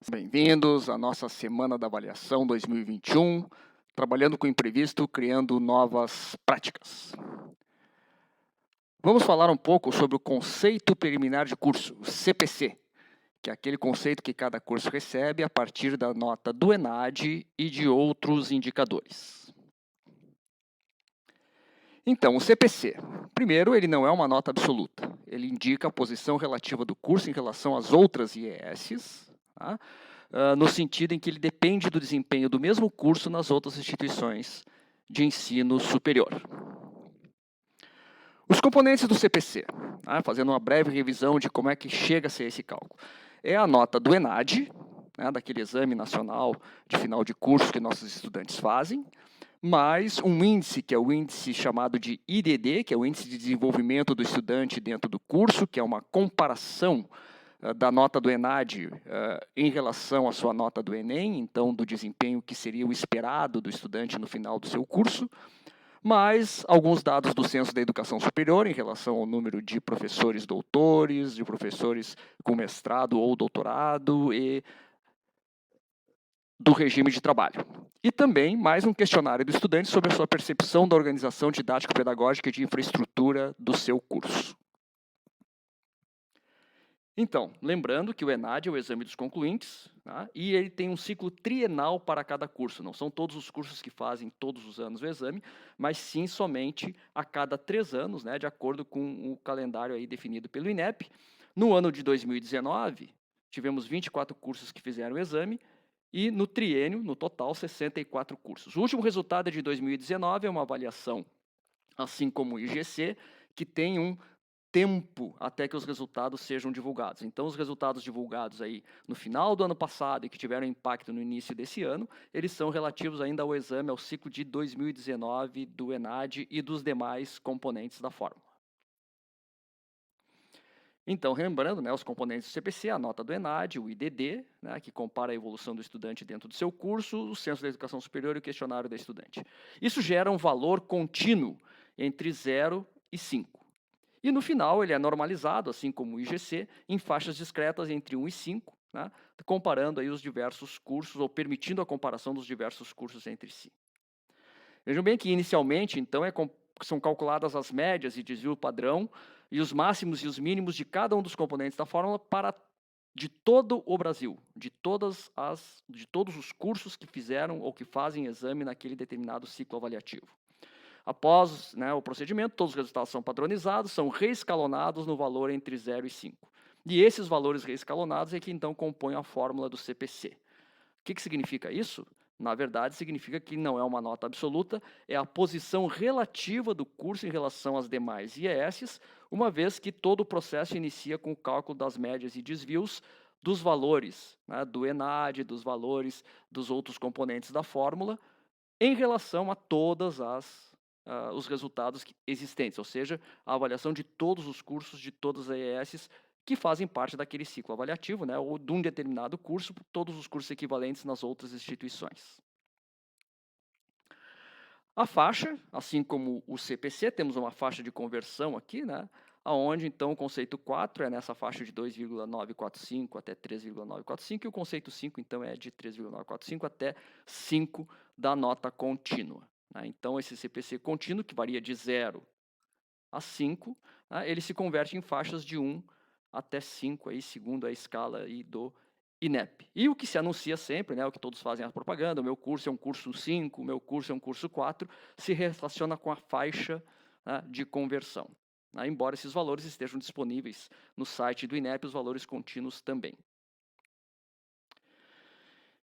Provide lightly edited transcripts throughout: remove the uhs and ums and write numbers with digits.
Bem-vindos à nossa Semana da Avaliação 2021, trabalhando com o imprevisto, criando novas práticas. Vamos falar um pouco sobre o conceito preliminar de curso, o CPC, que é aquele conceito que cada curso recebe a partir da nota do ENAD e de outros indicadores. Então, o CPC, primeiro, ele não é uma nota absoluta. Ele indica a posição relativa do curso em relação às outras IESs, tá? No sentido em que ele depende do desempenho do mesmo curso nas outras instituições de ensino superior. Os componentes do CPC, tá? Fazendo uma breve revisão de como é que chega a ser esse cálculo. É a nota do ENAD, né, daquele exame nacional de final de curso que nossos estudantes fazem, mais um índice, que é o índice chamado de IDD, que é o Índice de Desenvolvimento do Estudante dentro do curso, que é uma comparação da nota do ENAD em relação à sua nota do Enem, então do desempenho que seria o esperado do estudante no final do seu curso, mais alguns dados do Censo da Educação Superior em relação ao número de professores doutores, de professores com mestrado ou doutorado e do regime de trabalho. E também mais um questionário do estudante sobre a sua percepção da organização didático-pedagógica e de infraestrutura do seu curso. Então, lembrando que o ENAD é o exame dos concluintes, tá? E ele tem um ciclo trienal para cada curso. Não são todos os cursos que fazem todos os anos o exame, mas sim somente a cada 3 anos, né, de acordo com o calendário aí definido pelo INEP. No ano de 2019, tivemos 24 cursos que fizeram o exame, e no triênio, no total, 64 cursos. O último resultado é de 2019, é uma avaliação, assim como o IGC, que tem um tempo até que os resultados sejam divulgados. Então, os resultados divulgados aí no final do ano passado e que tiveram impacto no início desse ano, eles são relativos ainda ao exame, ao ciclo de 2019 do ENAD e dos demais componentes da fórmula. Então, lembrando, né, os componentes do CPC, a nota do ENAD, o IDD, né, que compara a evolução do estudante dentro do seu curso, o Censo da Educação Superior e o questionário da estudante. Isso gera um valor contínuo entre 0 e 5. E no final ele é normalizado, assim como o IGC, em faixas discretas entre 1 e 5, né, comparando aí os diversos cursos, ou permitindo a comparação dos diversos cursos entre si. Vejam bem que inicialmente, então, são calculadas as médias e desvio padrão, e os máximos e os mínimos de cada um dos componentes da fórmula de todo o Brasil, de todos os cursos que fizeram ou que fazem exame naquele determinado ciclo avaliativo. Após, né, o procedimento, todos os resultados são padronizados, são reescalonados no valor entre 0 e 5. E esses valores reescalonados é que então compõem a fórmula do CPC. O que significa isso? Na verdade, significa que não é uma nota absoluta, é a posição relativa do curso em relação às demais IESs, uma vez que todo o processo inicia com o cálculo das médias e desvios dos valores, né, do ENAD, dos valores dos outros componentes da fórmula, em relação a todas os resultados existentes, ou seja, a avaliação de todos os cursos, de todas as IESs que fazem parte daquele ciclo avaliativo, né, ou de um determinado curso, todos os cursos equivalentes nas outras instituições. A faixa, assim como o CPC, temos uma faixa de conversão aqui, né, onde então o conceito 4 é nessa faixa de 2,945 até 3,945, e o conceito 5 então é de 3,945 até 5 da nota contínua. Né. Então esse CPC contínuo, que varia de 0 a 5, né, ele se converte em faixas de 1 até 5, aí, segundo a escala aí do INEP. E o que se anuncia sempre, né, o que todos fazem a propaganda, o meu curso é um curso 5, o meu curso é um curso 4, se relaciona com a faixa, né, de conversão. Né, embora esses valores estejam disponíveis no site do INEP, os valores contínuos também.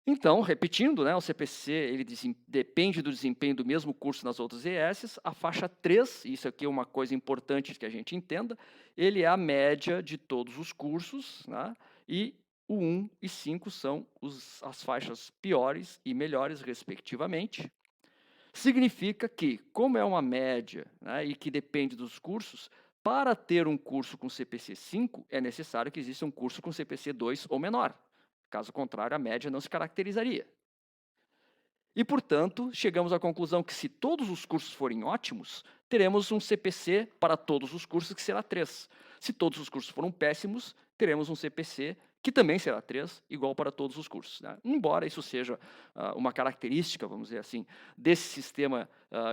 Então, repetindo, né, o CPC ele depende do desempenho do mesmo curso nas outras IESs. A faixa 3, isso aqui é uma coisa importante que a gente entenda, ele é a média de todos os cursos, né, e o 1 e 5 são as faixas piores e melhores, respectivamente. Significa que, como é uma média, né, e que depende dos cursos, para ter um curso com CPC 5, é necessário que exista um curso com CPC 2 ou menor. Caso contrário, a média não se caracterizaria. E, portanto, chegamos à conclusão que se todos os cursos forem ótimos, teremos um CPC para todos os cursos que será 3. Se todos os cursos forem péssimos, teremos um CPC que também será 3, igual para todos os cursos, né? Embora isso seja uma característica, vamos dizer assim, desse sistema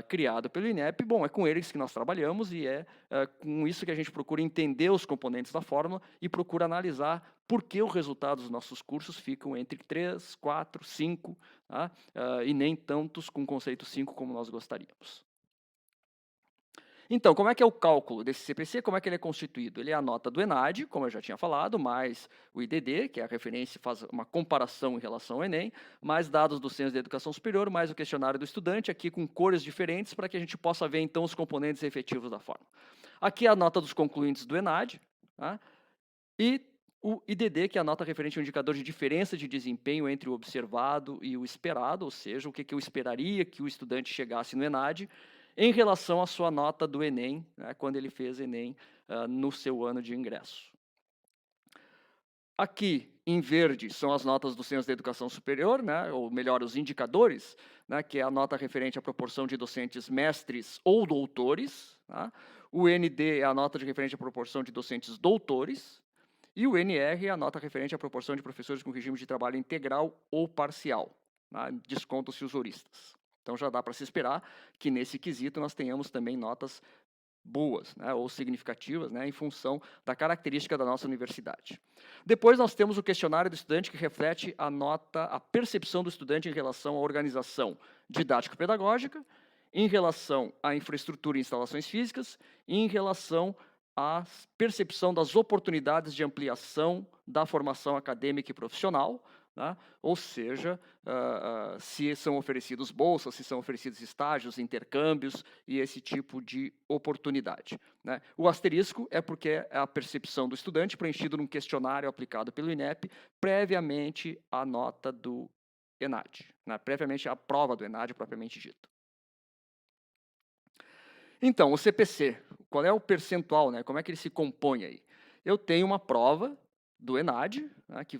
criado pelo INEP, bom, é com eles que nós trabalhamos e é com isso que a gente procura entender os componentes da fórmula e procura analisar por que os resultados dos nossos cursos ficam entre 3, 4, 5, tá? E nem tantos com conceito 5 como nós gostaríamos. Então, como é que é o cálculo desse CPC? Como é que ele é constituído? Ele é a nota do ENAD, como eu já tinha falado, mais o IDD, que é a referência, faz uma comparação em relação ao Enem, mais dados do Censo de Educação Superior, mais o questionário do estudante, aqui com cores diferentes, para que a gente possa ver, então, os componentes efetivos da forma. Aqui é a nota dos concluintes do ENAD, tá? E o IDD, que é a nota referente ao indicador de diferença de desempenho entre o observado e o esperado, ou seja, o que eu esperaria que o estudante chegasse no ENAD, em relação à sua nota do Enem, né, quando ele fez Enem no seu ano de ingresso. Aqui, em verde, são as notas do Censo da Educação Superior, né, ou melhor, os indicadores, né, que é a nota referente à proporção de docentes mestres ou doutores. Tá? O ND é a nota de referente à proporção de docentes doutores. E o NR é a nota referente à proporção de professores com regime de trabalho integral ou parcial. Tá? Descontam-se os juristas. Então já dá para se esperar que nesse quesito nós tenhamos também notas boas, né, ou significativas, né, em função da característica da nossa universidade. Depois nós temos o questionário do estudante que reflete a percepção do estudante em relação à organização didático-pedagógica, em relação à infraestrutura e instalações físicas, e em relação à percepção das oportunidades de ampliação da formação acadêmica e profissional, né? Ou seja, se são oferecidos bolsas, se são oferecidos estágios, intercâmbios e esse tipo de oportunidade. Né? O asterisco é porque é a percepção do estudante preenchido num questionário aplicado pelo INEP previamente à nota do ENAD, né? Previamente à prova do ENAD propriamente dito. Então, o CPC, qual é o percentual, né? Como é que ele se compõe aí? Eu tenho uma prova do ENAD, né, que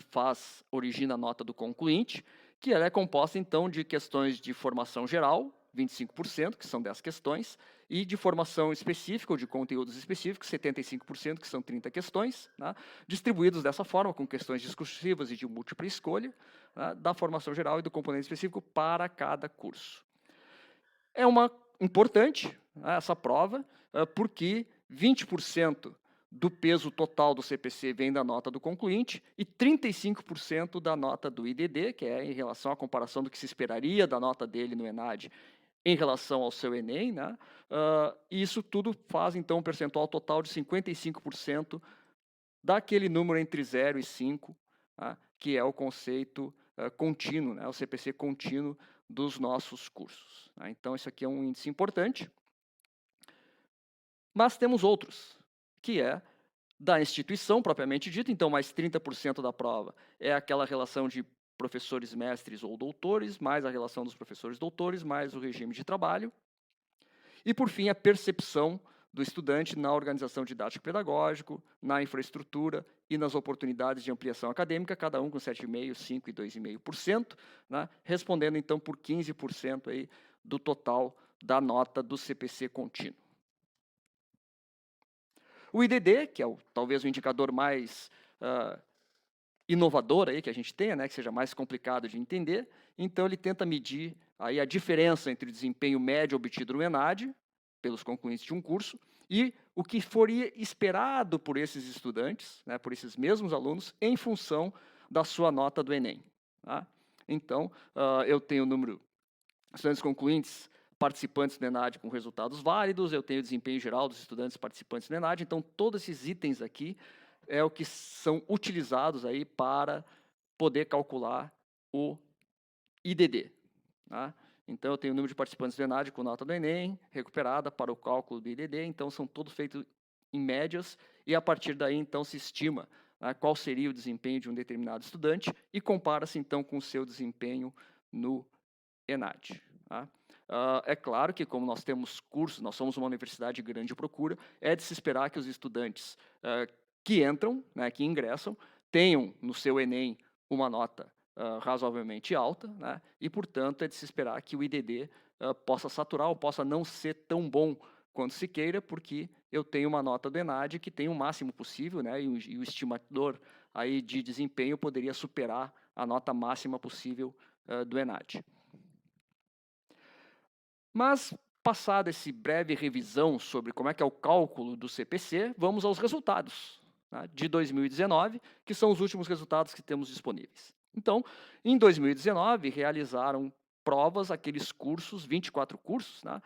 origina a nota do concluinte, que ela é composta, então, de questões de formação geral, 25%, que são 10 questões, e de formação específica, ou de conteúdos específicos, 75%, que são 30 questões, né, distribuídos dessa forma, com questões discursivas e de múltipla escolha, né, da formação geral e do componente específico para cada curso. É uma importante, né, essa prova, porque 20% do peso total do CPC vem da nota do concluinte e 35% da nota do IDD, que é em relação à comparação do que se esperaria da nota dele no ENAD em relação ao seu Enem, né? E isso tudo faz, então, um percentual total de 55% daquele número entre 0 e 5, tá? Que é o conceito contínuo, né? O CPC contínuo dos nossos cursos. Tá? Então, isso aqui é um índice importante. Mas temos outros, que é da instituição propriamente dita, então mais 30% da prova é aquela relação de professores mestres ou doutores, mais a relação dos professores doutores, mais o regime de trabalho. E, por fim, a percepção do estudante na organização didático-pedagógico, na infraestrutura e nas oportunidades de ampliação acadêmica, cada um com 7,5%, 5% e 2,5%, né, respondendo, então, por 15% aí do total da nota do CPC contínuo. O IDD, que é talvez o indicador mais inovador aí que a gente tenha, né, que seja mais complicado de entender, então ele tenta medir aí a diferença entre o desempenho médio obtido no ENAD, pelos concluintes de um curso, e o que foria esperado por esses estudantes, né, por esses mesmos alunos, em função da sua nota do Enem. Tá? Então, eu tenho o número de estudantes concluintes participantes do ENAD com resultados válidos, eu tenho o desempenho geral dos estudantes participantes do ENAD, então todos esses itens aqui é o que são utilizados aí para poder calcular o IDD. Tá? Então, eu tenho o número de participantes do ENAD com nota do Enem, recuperada para o cálculo do IDD, então são todos feitos em médias, e a partir daí, então, se estima qual seria o desempenho de um determinado estudante e compara-se, então, com o seu desempenho no ENAD. Tá? É claro que, como nós temos cursos, nós somos uma universidade de grande procura, é de se esperar que os estudantes que entram, né, que ingressam, tenham no seu Enem uma nota razoavelmente alta, né, e, portanto, é de se esperar que o IDD possa saturar ou possa não ser tão bom quanto se queira, porque eu tenho uma nota do ENAD que tem o máximo possível, né, e o estimador aí de desempenho poderia superar a nota máxima possível do ENAD. Mas, passada essa breve revisão sobre como é que é o cálculo do CPC, vamos aos resultados, né, de 2019, que são os últimos resultados que temos disponíveis. Então, em 2019, realizaram provas aqueles cursos, 24 cursos, né,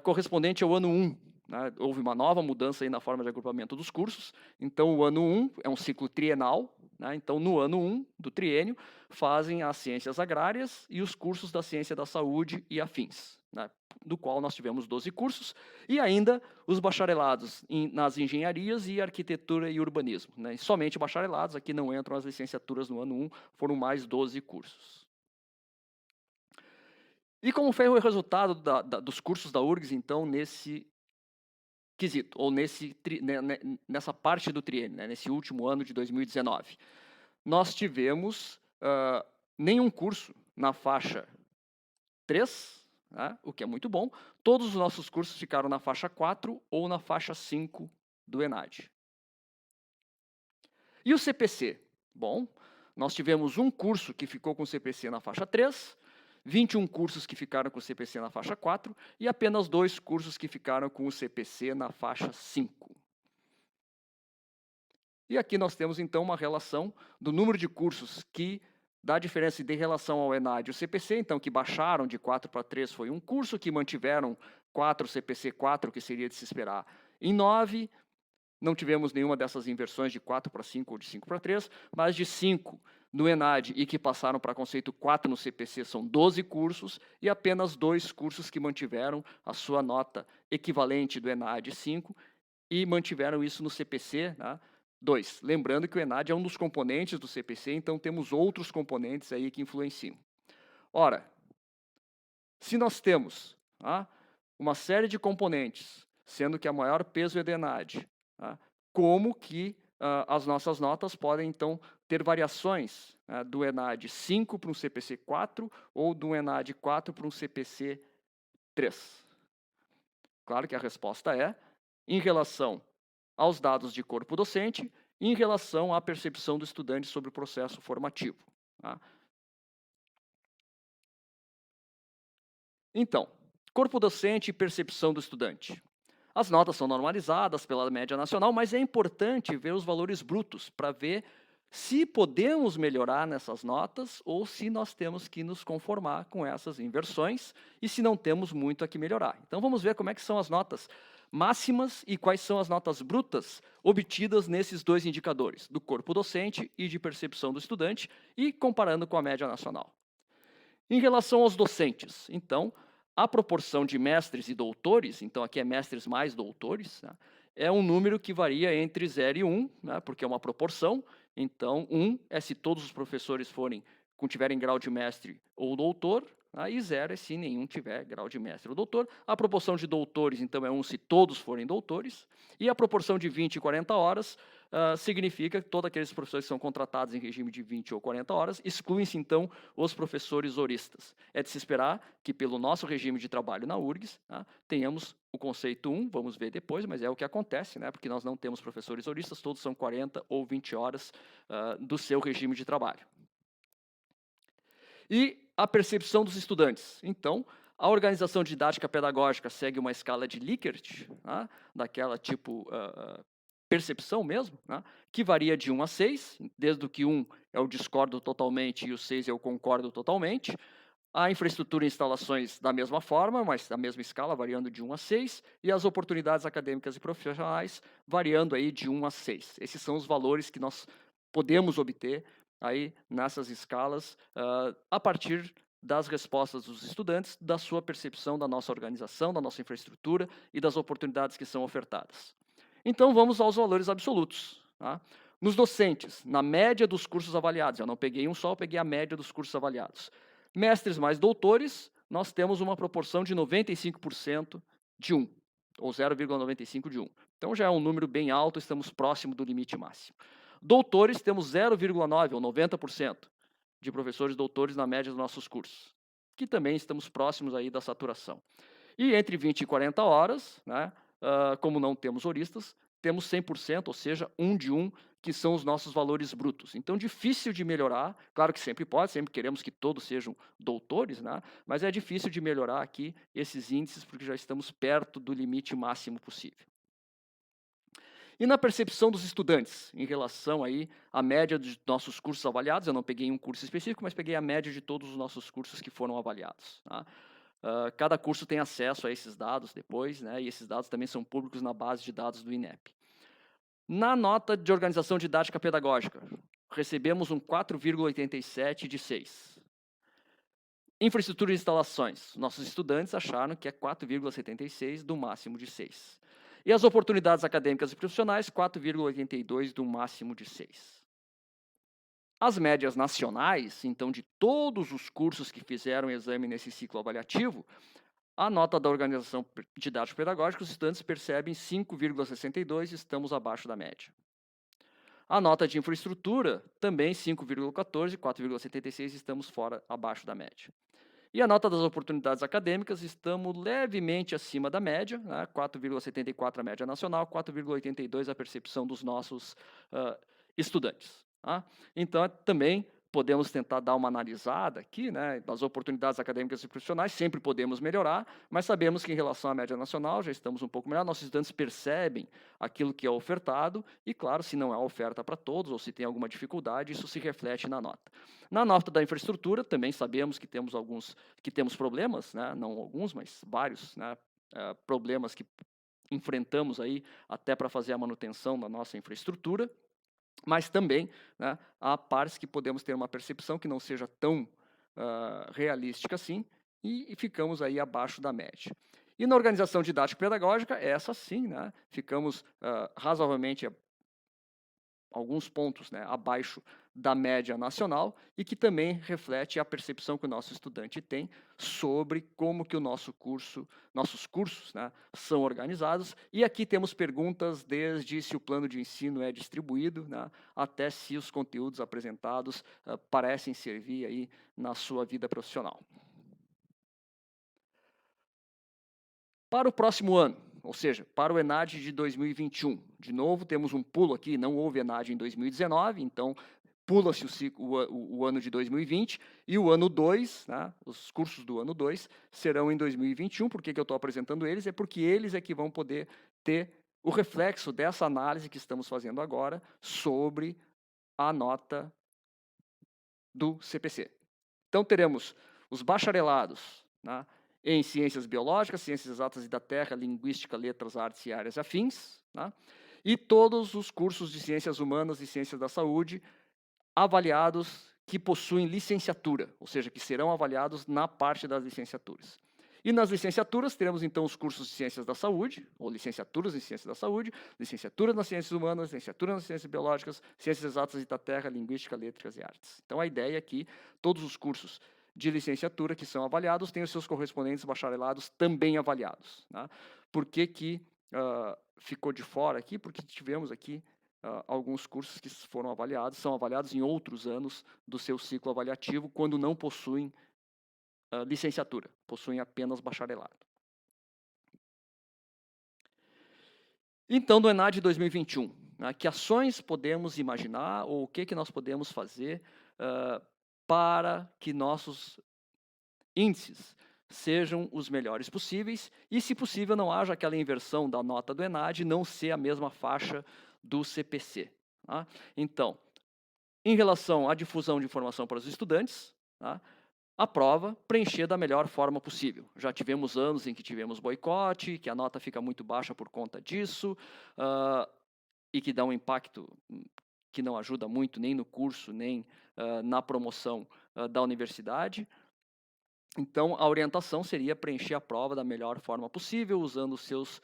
correspondente ao ano 1. Né, houve uma nova mudança aí na forma de agrupamento dos cursos. Então, o ano 1 é um ciclo trienal. Né, então, no ano 1 do triênio, fazem as ciências agrárias e os cursos da ciência da saúde e afins, né, do qual nós tivemos 12 cursos, e ainda os bacharelados nas engenharias e arquitetura e urbanismo. Né, e somente bacharelados, aqui não entram as licenciaturas no ano 1, foram mais 12 cursos. E como foi o resultado dos cursos da URGS, então, nesse quesito, ou nessa parte do triênio, né, nesse último ano de 2019? Nós tivemos nenhum curso na faixa 3, né, o que é muito bom. Todos os nossos cursos ficaram na faixa 4 ou na faixa 5 do ENAD. E o CPC? Bom, nós tivemos um curso que ficou com o CPC na faixa 3, 21 cursos que ficaram com o CPC na faixa 4 e apenas 2 cursos que ficaram com o CPC na faixa 5. E aqui nós temos, então, uma relação do número de cursos que dá diferença de relação ao ENAD e o CPC, então, que baixaram de 4 para 3 foi um curso, que mantiveram 4 CPC 4, que seria de se esperar, em 9. Não tivemos nenhuma dessas inversões de 4 para 5 ou de 5 para 3, mas de 5 no ENAD e que passaram para conceito 4 no CPC são 12 cursos e apenas 2 cursos que mantiveram a sua nota equivalente do ENAD 5 e mantiveram isso no CPC, né, 2. Lembrando que o ENAD é um dos componentes do CPC, então temos outros componentes aí que influenciam. Ora, se nós temos uma série de componentes, sendo que a maior peso é do ENAD, como que as nossas notas podem, então, ter variações do ENAD 5 para um CPC 4 ou do ENAD 4 para um CPC 3? Claro que a resposta é em relação aos dados de corpo docente e em relação à percepção do estudante sobre o processo formativo. Tá? Então, corpo docente e percepção do estudante. As notas são normalizadas pela média nacional, mas é importante ver os valores brutos para ver se podemos melhorar nessas notas ou se nós temos que nos conformar com essas inversões e se não temos muito a que melhorar. Então vamos ver como é que são as notas máximas e quais são as notas brutas obtidas nesses dois indicadores, do corpo docente e de percepção do estudante, e comparando com a média nacional. Em relação aos docentes, então, a proporção de mestres e doutores, então aqui é mestres mais doutores, né, é um número que varia entre 0 e 1, né, porque é uma proporção. Então, 1 é se todos os professores tiverem grau de mestre ou doutor, né, e 0 é se nenhum tiver grau de mestre ou doutor. A proporção de doutores, então, é 1 se todos forem doutores. E a proporção de 20 e 40 horas significa que todos aqueles professores que são contratados em regime de 20 ou 40 horas, excluem-se, então, os professores horistas. É de se esperar que, pelo nosso regime de trabalho na URGS, tenhamos o conceito 1, vamos ver depois, mas é o que acontece, né, porque nós não temos professores horistas, todos são 40 ou 20 horas do seu regime de trabalho. E a percepção dos estudantes. Então, a organização didática pedagógica segue uma escala de Likert, daquela tipo percepção mesmo, que varia de 1 a 6, desde que 1 é o discordo totalmente e o 6 é o concordo totalmente. A infraestrutura e instalações da mesma forma, mas da mesma escala, variando de 1 a 6, e as oportunidades acadêmicas e profissionais variando aí de 1 a 6. Esses são os valores que nós podemos obter aí nessas escalas a partir das respostas dos estudantes, da sua percepção da nossa organização, da nossa infraestrutura e das oportunidades que são ofertadas. Então, vamos aos valores absolutos. Nos docentes, na média dos cursos avaliados, eu não peguei um só, eu peguei a média dos cursos avaliados. Mestres mais doutores, nós temos uma proporção de 95% de 1, ou 0,95 de 1. Então, já é um número bem alto, estamos próximo do limite máximo. Doutores, temos 0,9, ou 90%, de professores doutores na média dos nossos cursos, que também estamos próximos aí da saturação. E entre 20 e 40 horas, como não temos horistas, temos 100%, ou seja, 1 de 1, que são os nossos valores brutos. Então, difícil de melhorar, claro que sempre pode, sempre queremos que todos sejam doutores, né? Mas é difícil de melhorar aqui esses índices, porque já estamos perto do limite máximo possível. E na percepção dos estudantes, em relação aí à média dos nossos cursos avaliados, eu não peguei um curso específico, mas peguei a média de todos os nossos cursos que foram avaliados. Tá? Cada curso tem acesso a esses dados depois, né, e esses dados também são públicos na base de dados do INEP. Na nota de organização didática pedagógica, recebemos um 4,87 de 6. Infraestrutura e instalações, nossos estudantes acharam que é 4,76 do máximo de 6. E as oportunidades acadêmicas e profissionais, 4,82 do máximo de 6. As médias nacionais, então, de todos os cursos que fizeram exame nesse ciclo avaliativo, a nota da organização didático-pedagógica, os estudantes percebem 5,62, estamos abaixo da média. A nota de infraestrutura, também 5,14, 4,76, estamos abaixo da média. E a nota das oportunidades acadêmicas, estamos levemente acima da média, né? 4,74 a média nacional, 4,82 a percepção dos nossos estudantes. Tá? Então, também podemos tentar dar uma analisada aqui, né, das oportunidades acadêmicas e profissionais, sempre podemos melhorar, mas sabemos que em relação à média nacional já estamos um pouco melhor, nossos estudantes percebem aquilo que é ofertado e, claro, se não é oferta para todos ou se tem alguma dificuldade, isso se reflete na nota. Na nota da infraestrutura, também sabemos que temos problemas, né, não alguns, mas vários, né, problemas que enfrentamos aí até para fazer a manutenção da nossa infraestrutura, mas também, né, há partes que podemos ter uma percepção que não seja tão realística assim, e ficamos aí abaixo da média. E na organização didático-pedagógica, essa sim, né, ficamos razoavelmente alguns pontos, né, abaixo da média nacional e que também reflete a percepção que o nosso estudante tem sobre como que nossos cursos, né, são organizados. E aqui temos perguntas desde se o plano de ensino é distribuído, né, até se os conteúdos apresentados parecem servir aí na sua vida profissional. Para o próximo ano, ou seja, para o ENAD de 2021, de novo temos um pulo aqui, não houve ENAD em 2019, então pula-se o ano de 2020 e o ano 2, né, os cursos do ano 2 serão em 2021. Por que eu estou apresentando eles? É porque eles é que vão poder ter o reflexo dessa análise que estamos fazendo agora sobre a nota do CPC. Então teremos os bacharelados, né, em ciências biológicas, ciências exatas e da terra, linguística, letras, artes e áreas afins, né, e todos os cursos de ciências humanas e ciências da saúde avaliados que possuem licenciatura, ou seja, que serão avaliados na parte das licenciaturas. E nas licenciaturas teremos então os cursos de ciências da saúde, ou licenciaturas em ciências da saúde, licenciaturas nas ciências humanas, licenciaturas nas ciências biológicas, ciências exatas e da terra, linguística, letras e artes. Então a ideia é que todos os cursos de licenciatura que são avaliados têm os seus correspondentes bacharelados também avaliados. Né? Por que ficou de fora aqui? Porque tivemos aqui alguns cursos que foram avaliados, são avaliados em outros anos do seu ciclo avaliativo, quando não possuem licenciatura, possuem apenas bacharelado. Então, do ENAD 2021, né, que ações podemos imaginar ou o que nós podemos fazer para que nossos índices sejam os melhores possíveis e, se possível, não haja aquela inversão da nota do ENAD não ser a mesma faixa do CPC. Tá? Então, em relação à difusão de informação para os estudantes, tá? A prova preencher da melhor forma possível. Já tivemos anos em que tivemos boicote, que a nota fica muito baixa por conta disso, e que dá um impacto que não ajuda muito nem no curso, nem na promoção da universidade. Então, a orientação seria preencher a prova da melhor forma possível, usando os seus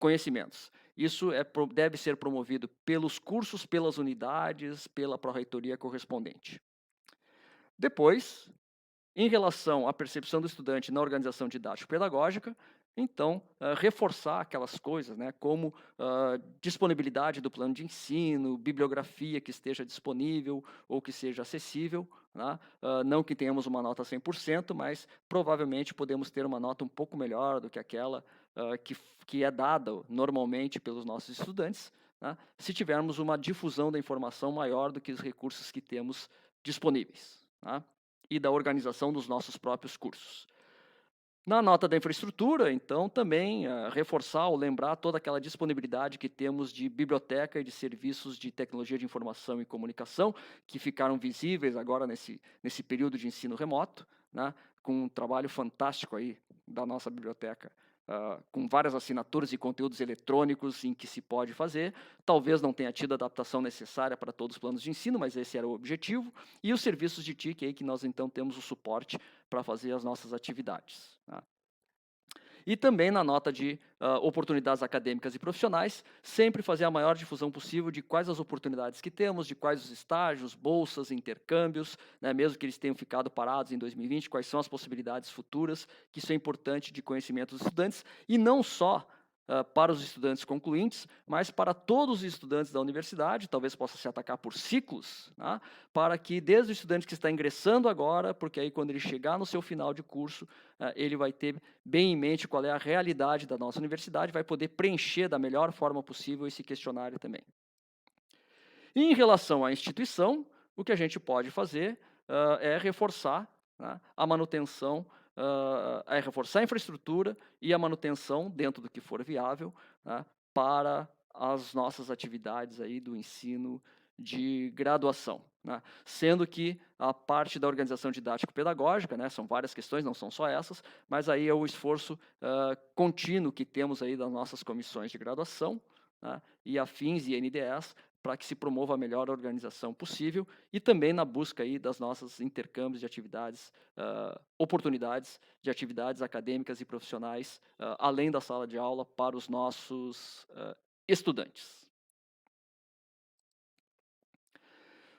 conhecimentos. Isso deve ser promovido pelos cursos, pelas unidades, pela pró-reitoria correspondente. Depois, em relação à percepção do estudante na organização didático-pedagógica, então, reforçar aquelas coisas, né, como disponibilidade do plano de ensino, bibliografia que esteja disponível ou que seja acessível, né, não que tenhamos uma nota 100%, mas provavelmente podemos ter uma nota um pouco melhor do que aquela que é dada normalmente pelos nossos estudantes, né, se tivermos uma difusão da informação maior do que os recursos que temos disponíveis, tá? E da organização dos nossos próprios cursos. Na nota da infraestrutura, então, também reforçar ou lembrar toda aquela disponibilidade que temos de biblioteca e de serviços de tecnologia de informação e comunicação, que ficaram visíveis agora nesse período de ensino remoto, né, com um trabalho fantástico aí da nossa biblioteca, com várias assinaturas e conteúdos eletrônicos em que se pode fazer. Talvez não tenha tido a adaptação necessária para todos os planos de ensino, mas esse era o objetivo. E os serviços de TIC aí, que nós então temos o suporte para fazer as nossas atividades, tá? E também na nota de oportunidades acadêmicas e profissionais, sempre fazer a maior difusão possível de quais as oportunidades que temos, de quais os estágios, bolsas, intercâmbios, né, mesmo que eles tenham ficado parados em 2020, quais são as possibilidades futuras, que isso é importante de conhecimento dos estudantes, e não só para os estudantes concluintes, mas para todos os estudantes da universidade, talvez possa se atacar por ciclos, né, para que desde o estudante que está ingressando agora, porque aí quando ele chegar no seu final de curso, ele vai ter bem em mente qual é a realidade da nossa universidade, vai poder preencher da melhor forma possível esse questionário também. E em relação à instituição, o que a gente pode fazer é reforçar, né, a manutenção, é reforçar a infraestrutura e a manutenção, dentro do que for viável, né, para as nossas atividades aí do ensino de graduação, né? Sendo que a parte da organização didático-pedagógica, né, são várias questões, não são só essas, mas aí é o esforço contínuo que temos aí das nossas comissões de graduação, né, e afins e NDEs, para que se promova a melhor organização possível e também na busca aí das nossas intercâmbios de atividades, oportunidades de atividades acadêmicas e profissionais, além da sala de aula, para os nossos estudantes.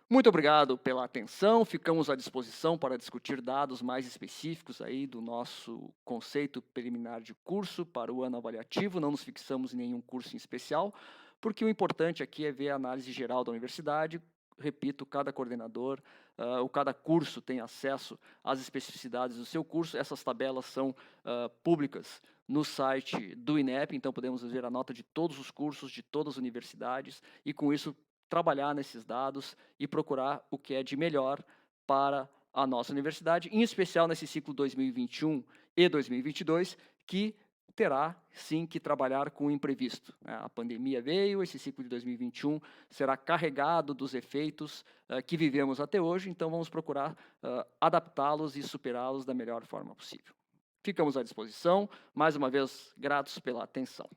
Muito obrigado pela atenção, ficamos à disposição para discutir dados mais específicos aí do nosso conceito preliminar de curso para o ano avaliativo, não nos fixamos em nenhum curso em especial, porque o importante aqui é ver a análise geral da universidade. Repito, cada coordenador, ou cada curso tem acesso às especificidades do seu curso, essas tabelas são públicas no site do INEP, então podemos ver a nota de todos os cursos, de todas as universidades, e com isso trabalhar nesses dados e procurar o que é de melhor para a nossa universidade, em especial nesse ciclo 2021 e 2022, que terá, sim, que trabalhar com o imprevisto, né? A pandemia veio, esse ciclo de 2021 será carregado dos efeitos que vivemos até hoje, então vamos procurar adaptá-los e superá-los da melhor forma possível. Ficamos à disposição, mais uma vez, gratos pela atenção.